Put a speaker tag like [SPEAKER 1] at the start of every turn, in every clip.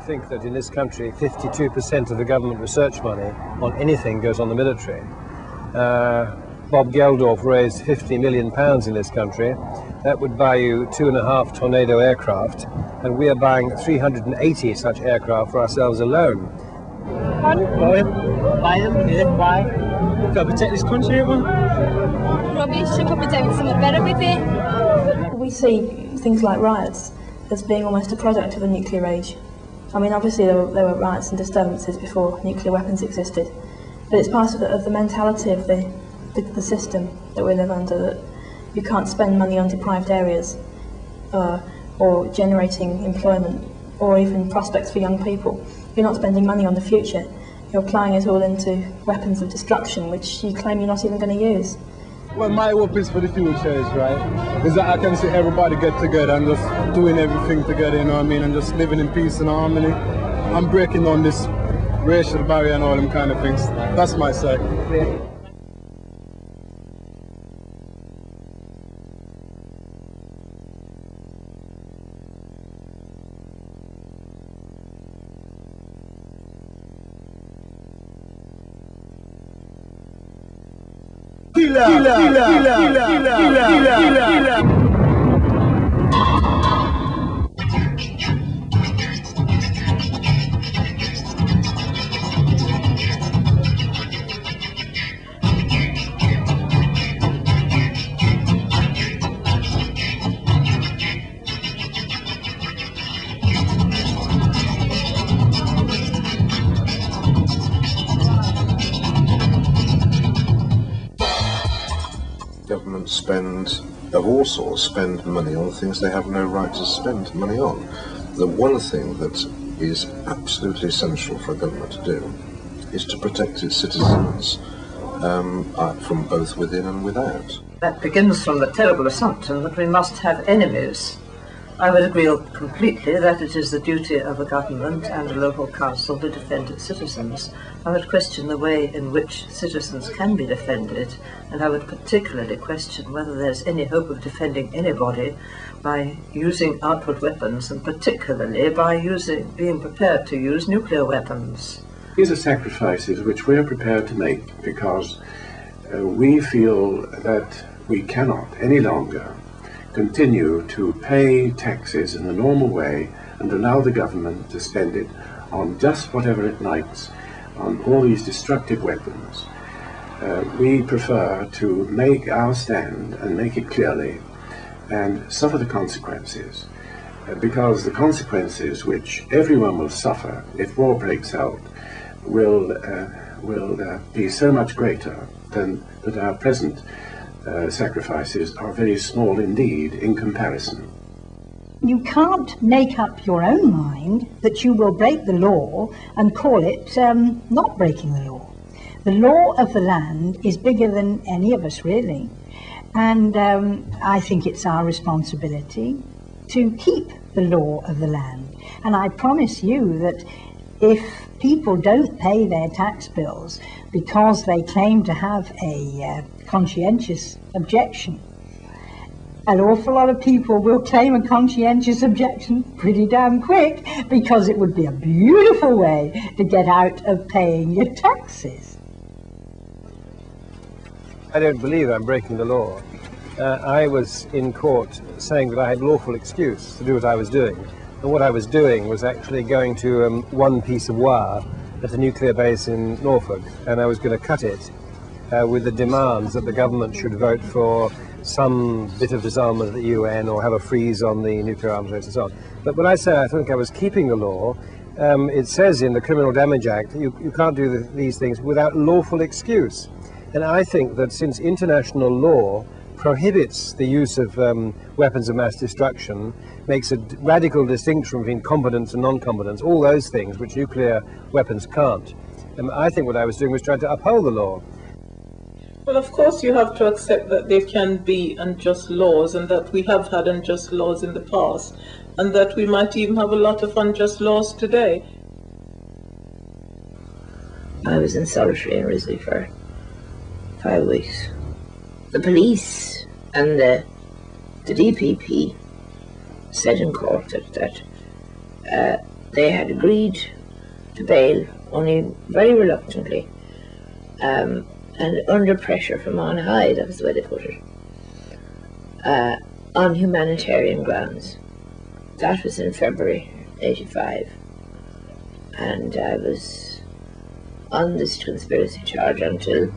[SPEAKER 1] think that in this country 52% of the government research money on anything goes on the military. Bob Geldof raised £50 million in this country. That would buy you 2.5 Tornado aircraft, and we are buying 380 such aircraft for ourselves alone.
[SPEAKER 2] Buy them? Yeah, why? Gotta protect this country, everyone.
[SPEAKER 3] Rubbish, should probably do something better with it.
[SPEAKER 4] We see things like riots as being almost a product of the nuclear age. I mean, obviously there were riots and disturbances before nuclear weapons existed, but it's part of the mentality of the system that we live under, that you can't spend money on deprived areas or generating employment or even prospects for young people. You're not spending money on the future. You're applying it all into weapons of destruction, which you claim you're not even going to use.
[SPEAKER 5] Well, my hope is for the future is, right, is that I can see everybody get together and just doing everything together, you know what I mean, and just living in peace and harmony. I'm breaking down this racial barrier and all them kind of things. That's my side.
[SPEAKER 6] Governments of all sorts spend money on things they have no right to spend money on. The one thing that is absolutely essential for a government to do is to protect its citizens from both within and without.
[SPEAKER 7] That begins from the terrible assumption that we must have enemies. I would agree completely that it is the duty of a government and a local council to defend its citizens. I would question the way in which citizens can be defended, and I would particularly question whether there's any hope of defending anybody by using outward weapons, and particularly by being prepared to use nuclear weapons.
[SPEAKER 8] These are sacrifices which we are prepared to make because we feel that we cannot any longer continue to pay taxes in the normal way and allow the government to spend it on just whatever it likes, on all these destructive weapons. We prefer to make our stand and make it clearly and suffer the consequences, because the consequences which everyone will suffer if war breaks out will be so much greater than that our present sacrifices are very small indeed in comparison.
[SPEAKER 9] You can't make up your own mind that you will break the law and call it not breaking the law. The law of the land is bigger than any of us, really, and I think it's our responsibility to keep the law of the land. And I promise you that if people don't pay their tax bills because they claim to have a conscientious objection, an awful lot of people will claim a conscientious objection pretty damn quick, because it would be a beautiful way to get out of paying your taxes.
[SPEAKER 1] I don't believe I'm breaking the law. I was in court saying that I had lawful excuse to do what I was doing. And what I was doing was actually going to one piece of wire at a nuclear base in Norfolk, and I was going to cut it with the demands that the government should vote for some bit of disarmament at the UN or have a freeze on the nuclear arms race and so on. But when I say I think I was keeping the law, it says in the Criminal Damage Act that you can't do these things without lawful excuse. And I think that since international law prohibits the use of weapons of mass destruction, makes a radical distinction between competence and non-competence, all those things which nuclear weapons can't, I think what I was doing was trying to uphold the law.
[SPEAKER 10] Well, of course you have to accept that there can be unjust laws, and that we have had unjust laws in the past, and that we might even have a lot of unjust laws today.
[SPEAKER 11] I was in solitary in Risley for 5 weeks. The police and the DPP said in court that they had agreed to bail, only very reluctantly, and under pressure from on high, that was the way they put it, on humanitarian grounds. That was in February 85, and I was on this conspiracy charge until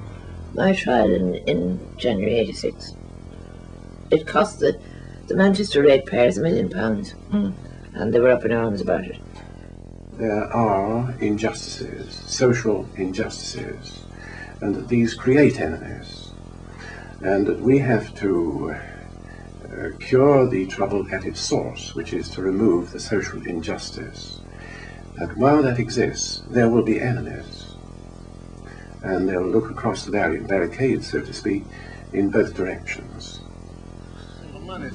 [SPEAKER 11] my trial in January 86. It cost the Manchester ratepayers £1 million, and they were up in arms about it.
[SPEAKER 8] There are injustices, social injustices, and that these create enemies, and that we have to cure the trouble at its source, which is to remove the social injustice. And while that exists, there will be enemies, and they'll look across the barricades, so to speak, in both directions.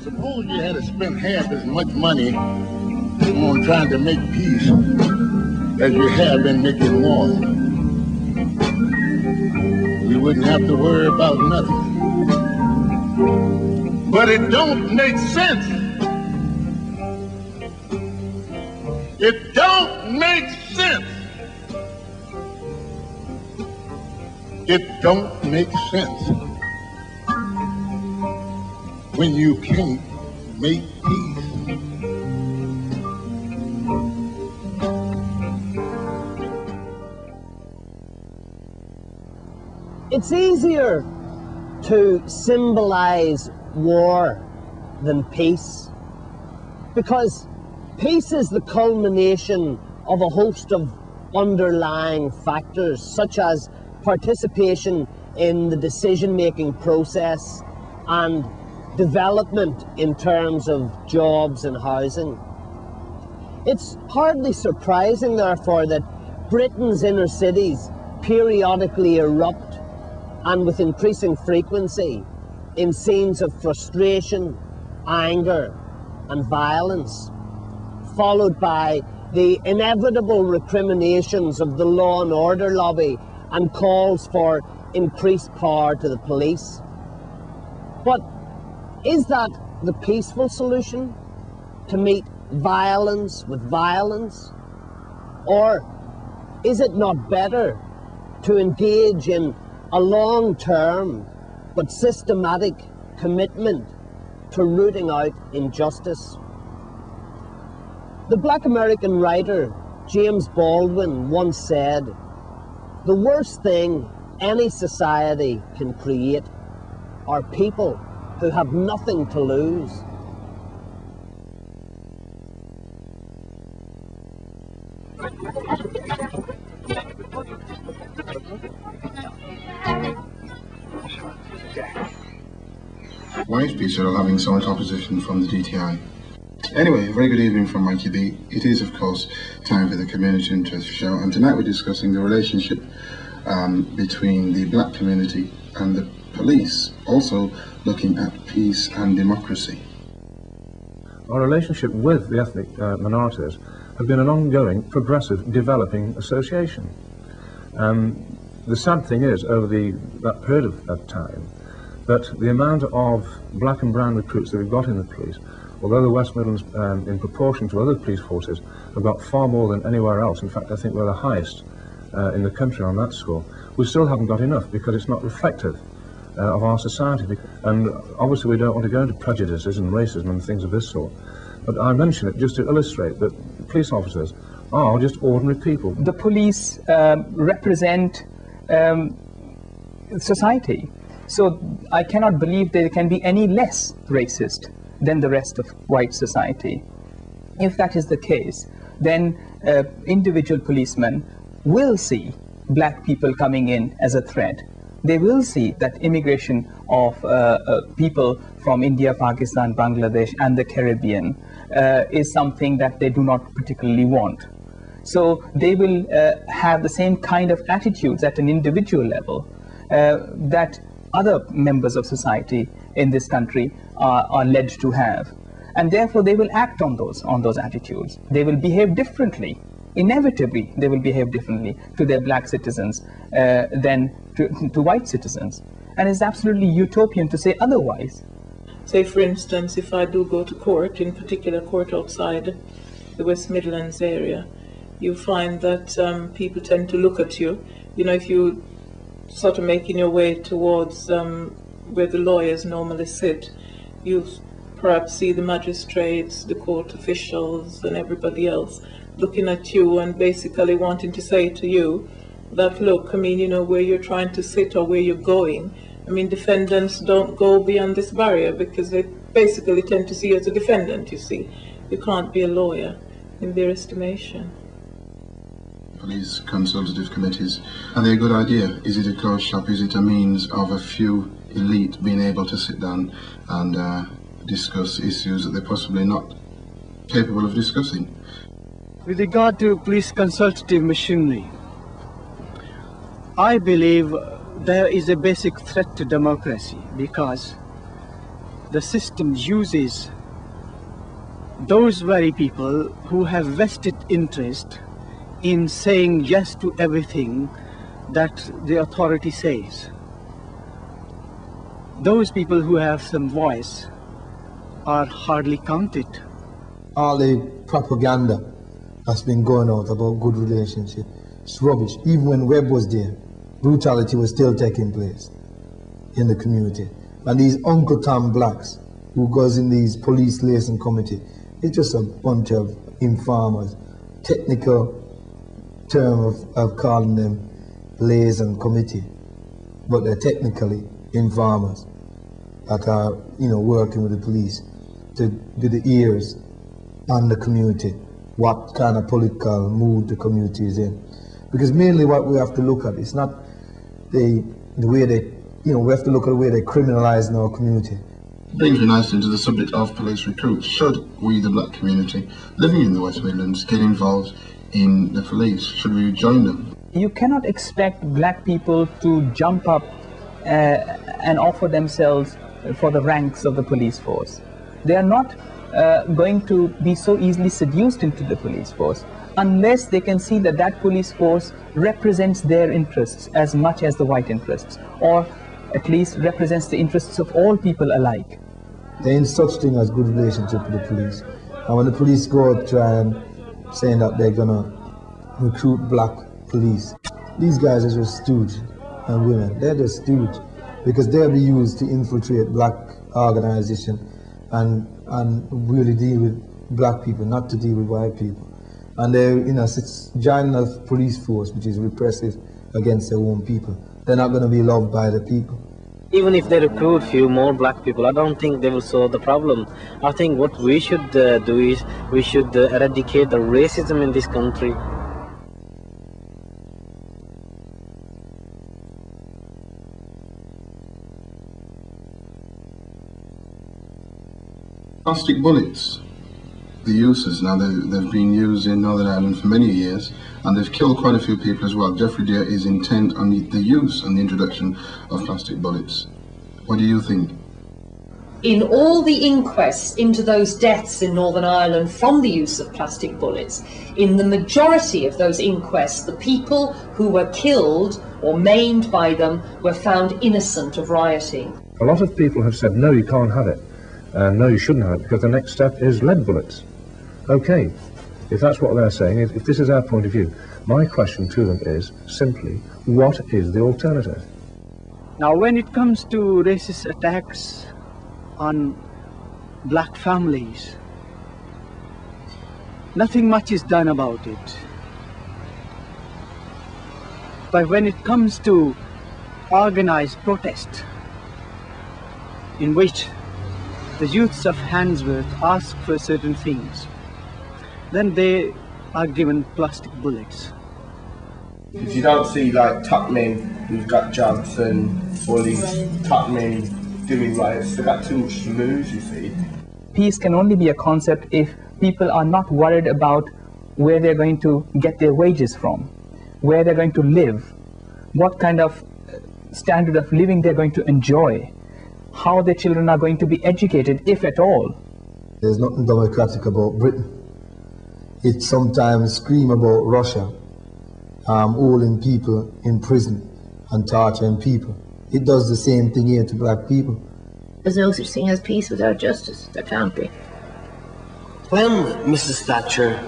[SPEAKER 12] Suppose you had to spend half as much money on trying to make peace as you have been making war. We wouldn't have to worry about nothing. But it don't make sense. It don't make sense. It don't make sense when you can't make peace.
[SPEAKER 13] It's easier to symbolize war than peace, because peace is the culmination of a host of underlying factors, such as participation in the decision-making process and development in terms of jobs and housing. It's hardly surprising, therefore, that Britain's inner cities periodically erupt, and with increasing frequency, in scenes of frustration, anger and violence, followed by the inevitable recriminations of the law and order lobby and calls for increased power to the police. But is that the peaceful solution, to meet violence with violence? Or is it not better to engage in a long-term but systematic commitment to rooting out injustice? The Black American writer James Baldwin once said, "The worst thing any society can create are people who have nothing to lose."
[SPEAKER 14] Why is PCL having so much opposition from the DTI? Anyway, a very good evening from Mikey B. It is, of course, time for the Community Interest Show, and tonight we're discussing the relationship between the black community and the police, also looking at peace and democracy.
[SPEAKER 15] Our relationship with the ethnic minorities has been an ongoing, progressive, developing association. The sad thing is, over that period of time, that the amount of black and brown recruits that we've got in the police, although the West Midlands, in proportion to other police forces, have got far more than anywhere else. In fact, I think we're the highest in the country on that score. We still haven't got enough because it's not reflective of our society. And obviously we don't want to go into prejudices and racism and things of this sort. But I mention it just to illustrate that police officers are just ordinary people.
[SPEAKER 16] The police represent society. So I cannot believe they can be any less racist than the rest of white society. If that is the case, then individual policemen will see black people coming in as a threat. They will see that immigration of people from India, Pakistan, Bangladesh and the Caribbean is something that they do not particularly want. So they will have the same kind of attitudes at an individual level that other members of society in this country are led to have, and therefore they will act on those attitudes. They will behave differently. Inevitably, they will behave differently to their black citizens than to white citizens, and it's absolutely utopian to say otherwise.
[SPEAKER 10] Say, for instance, if I do go to court, in particular court outside the West Midlands area, you find that people tend to look at you. You know, if you sort of making your way towards where the lawyers normally sit, you perhaps see the magistrates, the court officials and everybody else looking at you and basically wanting to say to you that, look, I mean, you know, where you're trying to sit or where you're going, I mean, defendants don't go beyond this barrier because they basically tend to see you as a defendant, you see. You can't be a lawyer in their estimation.
[SPEAKER 14] Police consultative committees, are they a good idea? Is it a closed shop? Is it a means of a few elite being able to sit down and discuss issues that they're possibly not capable of discussing?
[SPEAKER 17] With regard to police consultative machinery, I believe there is a basic threat to democracy because the system uses those very people who have vested interest in saying yes to everything that the authority says. Those people who have some voice are hardly counted.
[SPEAKER 18] All the propaganda that's been going out about good relationship, it's rubbish. Even when Webb was there, brutality was still taking place in the community. And these Uncle Tom Blacks, who goes in these police liaison committee, it's just a bunch of informers. Technical term of calling them liaison committee, but they're technically informers that are, you know, working with the police to do the ears on the community, what kind of political mood the community is in. Because mainly what we have to look at is not the way they, you know, we have to look at the way they criminalize in our community.
[SPEAKER 14] Brings me nicely into the subject of police recruits. Should we, the black community living in the West Midlands, get involved in the police? Should we join them?
[SPEAKER 16] You cannot expect black people to jump up and offer themselves for the ranks of the police force. They are not going to be so easily seduced into the police force unless they can see that that police force represents their interests as much as the white interests, or at least represents the interests of all people alike.
[SPEAKER 18] There ain't such thing as good relationship with the police. And when the police go out try and saying that they're gonna recruit black police, these guys are just stooges and women. They're just stooges because they'll be used to infiltrate black organization and really deal with black people, not to deal with white people. And they're, you know, joining a police force which is repressive against their own people. They're not going to be loved by the people.
[SPEAKER 13] Even if they recruit few more black people, I don't think they will solve the problem. I think what we should do is we should eradicate the racism in this country.
[SPEAKER 14] Plastic bullets, the uses now, they've been used in Northern Ireland for many years, and they've killed quite a few people as well. Jeffrey Deere is intent on the use and the introduction of plastic bullets. What do you think?
[SPEAKER 19] In all the inquests into those deaths in Northern Ireland from the use of plastic bullets, in the majority of those inquests, the people who were killed or maimed by them were found innocent of rioting.
[SPEAKER 15] A lot of people have said, no, you can't have it. No, you shouldn't have it, because the next step is lead bullets. Okay, if that's what they're saying, if this is our point of view, my question to them is simply, what is the alternative?
[SPEAKER 17] Now, when it comes to racist attacks on black families, nothing much is done about it. But when it comes to organized protest, in which the youths of Handsworth ask for certain things, then they are given plastic bullets.
[SPEAKER 20] If you don't see like top men who've got jobs and fully top men doing riots, they've got too much to lose, you see.
[SPEAKER 16] Peace can only be a concept if people are not worried about where they're going to get their wages from, where they're going to live, what kind of standard of living they're going to enjoy, how their children are going to be educated, if at all.
[SPEAKER 18] There's nothing democratic about Britain. It sometimes screams about Russia holding people in prison and torturing people. It does the same thing here to black people.
[SPEAKER 11] There's no such thing as peace without justice. There can't be.
[SPEAKER 13] When Mrs. Thatcher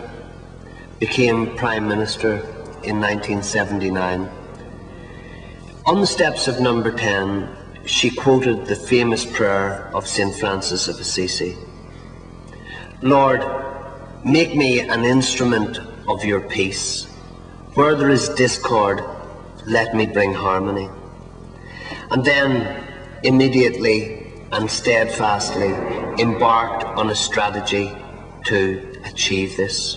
[SPEAKER 13] became Prime Minister in 1979, on the steps of Number 10, she quoted the famous prayer of St. Francis of Assisi. Lord, make me an instrument of your peace. Where there is discord, let me bring harmony. And then, immediately and steadfastly, embarked on a strategy to achieve this.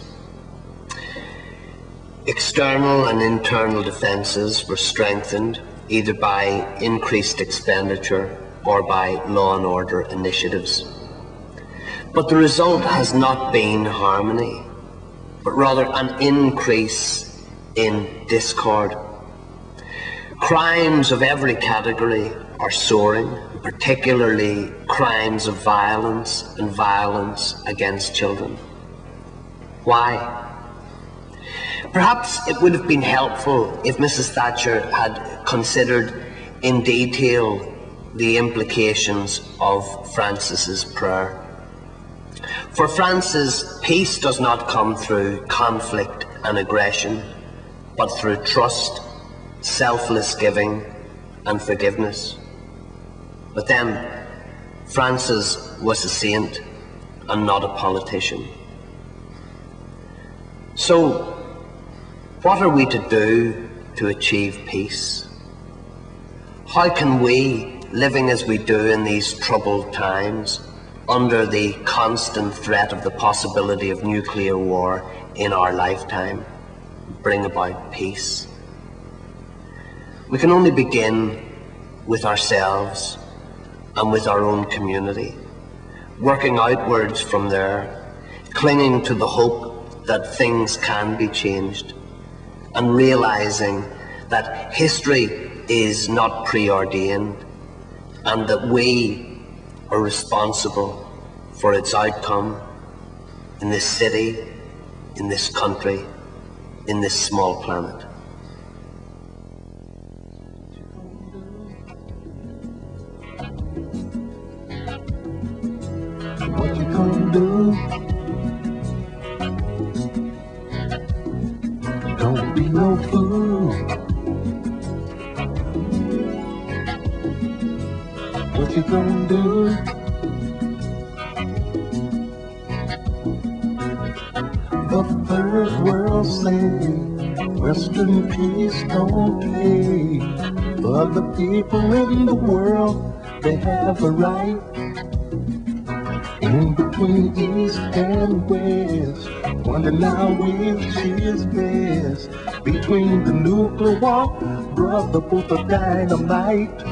[SPEAKER 13] External and internal defences were strengthened either by increased expenditure or by law and order initiatives. But the result has not been harmony, but rather an increase in discord. Crimes of every category are soaring, particularly crimes of violence and violence against children. Why? Perhaps it would have been helpful if Mrs. Thatcher had considered in detail the implications of Francis's prayer. For Francis, peace does not come through conflict and aggression, but through trust, selfless giving, and forgiveness. But then, Francis was a saint and not a politician. So, what are we to do to achieve peace? How can we, living as we do in these troubled times, under the constant threat of the possibility of nuclear war in our lifetime, bring about peace? We can only begin with ourselves and with our own community, working outwards from there, clinging to the hope that things can be changed, and realizing that history is not preordained and that we are responsible for its outcome in this city, in this country, in this small planet.
[SPEAKER 21] What you gonna do? Don't be no fool. What you gonna do? The third world say Western peace don't pay. Other people in the world, they have a right. In between East and West, wonder now which is best. Between the nuclear war, brother, both are dynamite.